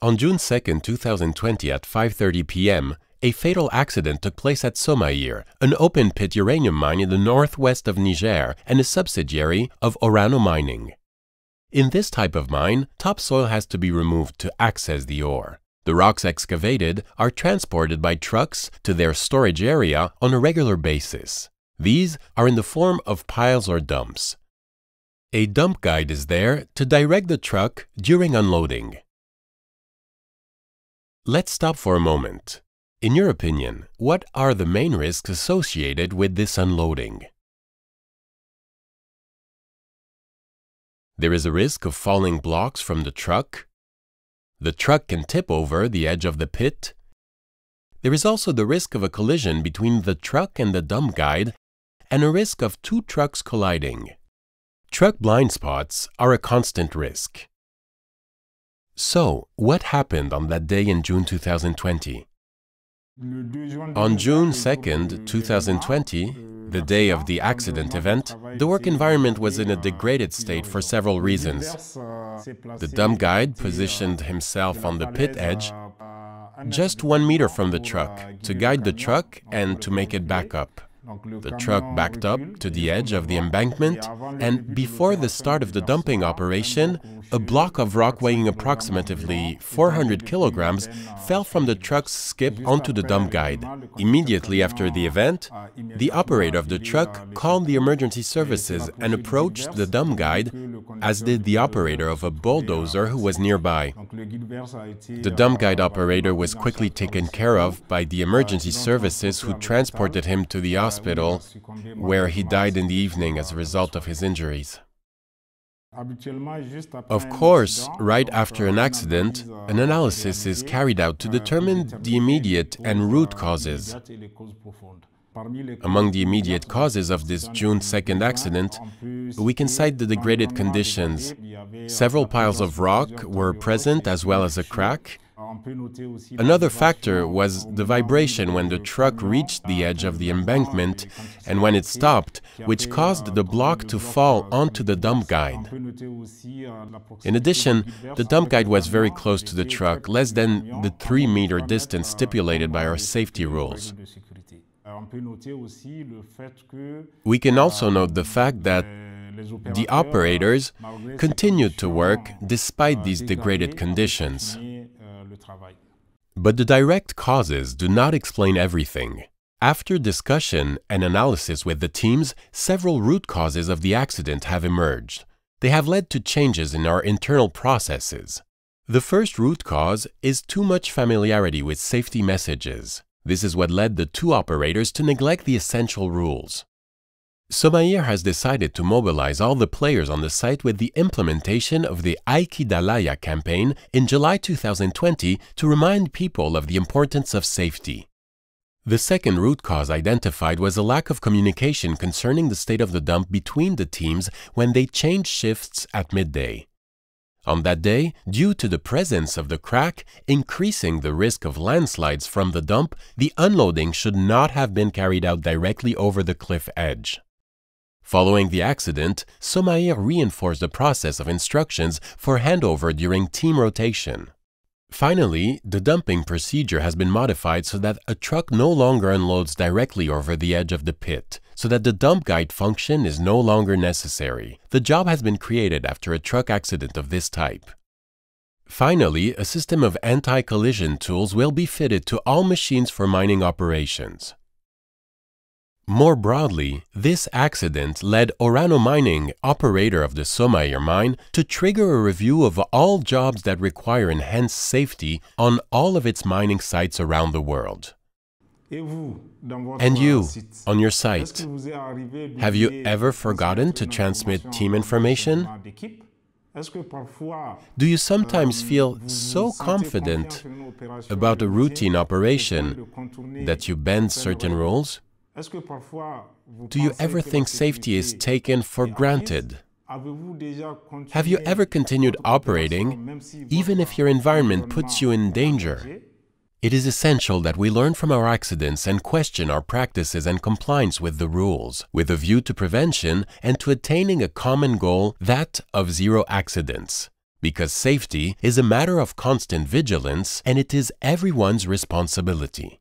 On June 2, 2020 at 5:30 p.m., a fatal accident took place at SOMAԻR, an open-pit uranium mine in the northwest of Niger and a subsidiary of Orano Mining. In this type of mine, topsoil has to be removed to access the ore. The rocks excavated are transported by trucks to their storage area on a regular basis. These are in the form of piles or dumps. A dump guide is there to direct the truck during unloading. Let's stop for a moment. In your opinion, what are the main risks associated with this unloading? There is a risk of falling blocks from the truck. The truck can tip over the edge of the pit. There is also the risk of a collision between the truck and the dump guide and a risk of two trucks colliding. Truck blind spots are a constant risk. So, what happened on that day in June 2020? On June 2, 2020, the day of the accident event, the work environment was in a degraded state for several reasons. The dump guide positioned himself on the pit edge, just 1 meter from the truck, to guide the truck and to make it back up. The truck backed up to the edge of the embankment, and before the start of the dumping operation, a block of rock weighing approximately 400 kilograms fell from the truck's skip onto the dump guide. Immediately after the event, the operator of the truck called the emergency services and approached the dump guide, as did the operator of a bulldozer who was nearby. The dump guide operator was quickly taken care of by the emergency services, who transported him to the hospital, where he died in the evening as a result of his injuries. Of course, right after an accident, an analysis is carried out to determine the immediate and root causes. Among the immediate causes of this June 2nd accident, we can cite the degraded conditions. Several piles of rock were present, as well as a crack. Another factor was the vibration when the truck reached the edge of the embankment and when it stopped, which caused the block to fall onto the dump guide. In addition, the dump guide was very close to the truck, less than the 3-meter distance stipulated by our safety rules. We can also note the fact that the operators continued to work despite these degraded conditions. But the direct causes do not explain everything. After discussion and analysis with the teams, several root causes of the accident have emerged. They have led to changes in our internal processes. The first root cause is too much familiarity with safety messages. This is what led the two operators to neglect the essential rules. SOMAԻR has decided to mobilize all the players on the site with the implementation of the Aikidalaya campaign in July 2020 to remind people of the importance of safety. The second root cause identified was a lack of communication concerning the state of the dump between the teams when they changed shifts at midday. On that day, due to the presence of the crack, increasing the risk of landslides from the dump, the unloading should not have been carried out directly over the cliff edge. Following the accident, SOMAԻR reinforced the process of instructions for handover during team rotation. Finally, the dumping procedure has been modified so that a truck no longer unloads directly over the edge of the pit, so that the dump guide function is no longer necessary. The job has been created after a truck accident of this type. Finally, a system of anti-collision tools will be fitted to all machines for mining operations. More broadly, this accident led Orano Mining, operator of the SOMAÍR mine, to trigger a review of all jobs that require enhanced safety on all of its mining sites around the world. And you, on your site, have you ever forgotten to transmit team information? Do you sometimes feel so confident about a routine operation that you bend certain rules? Do you ever think safety is taken for granted? Have you ever continued operating even if your environment puts you in danger? It is essential that we learn from our accidents and question our practices and compliance with the rules, with a view to prevention and to attaining a common goal, that of zero accidents. because safety is a matter of constant vigilance and it is everyone's responsibility.